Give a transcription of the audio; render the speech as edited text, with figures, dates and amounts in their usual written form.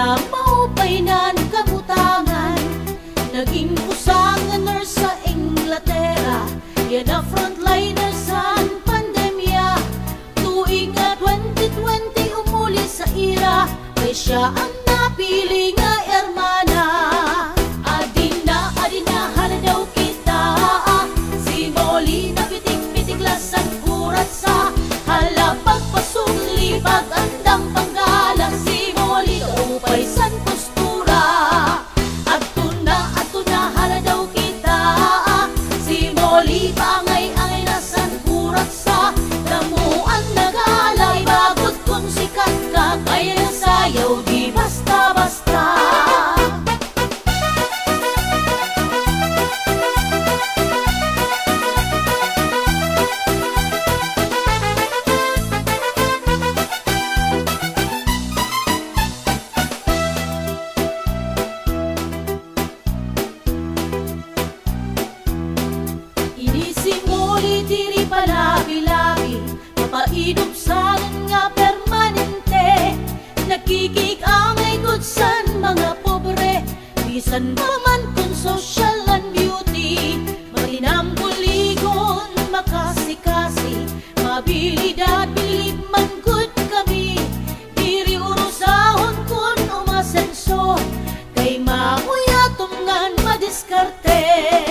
Hala maupay nan kabutangan, naging kusang nurse sa Inglaterra. Yan ang frontliner sa pandemya. Tuig nga 2020 umuli sa ira, kay siya ang napili nga ermana. Adina hala daw kita, si Molly na pitik-pitiklas ang kurat sa hala pagpasuli pag-andang panggala. Si Molly upay san postura, adto na hala daw kita, si Molly pangay-angay na san kurat sa damuan nagalay. Bagot kung sikat ka, kaya nasayaw di basta-basta. Inisimuli diri palabi-labi, mapainom sanan nga permanente. Nakikik-angay gud san mga pobre, bisan pa man kung social and beauty. Matinambuligon, makasi-kasi, mabilidad bilib man gud kami. Diri urusahon kun umasenso, kay makuyatom ngan madiskarte.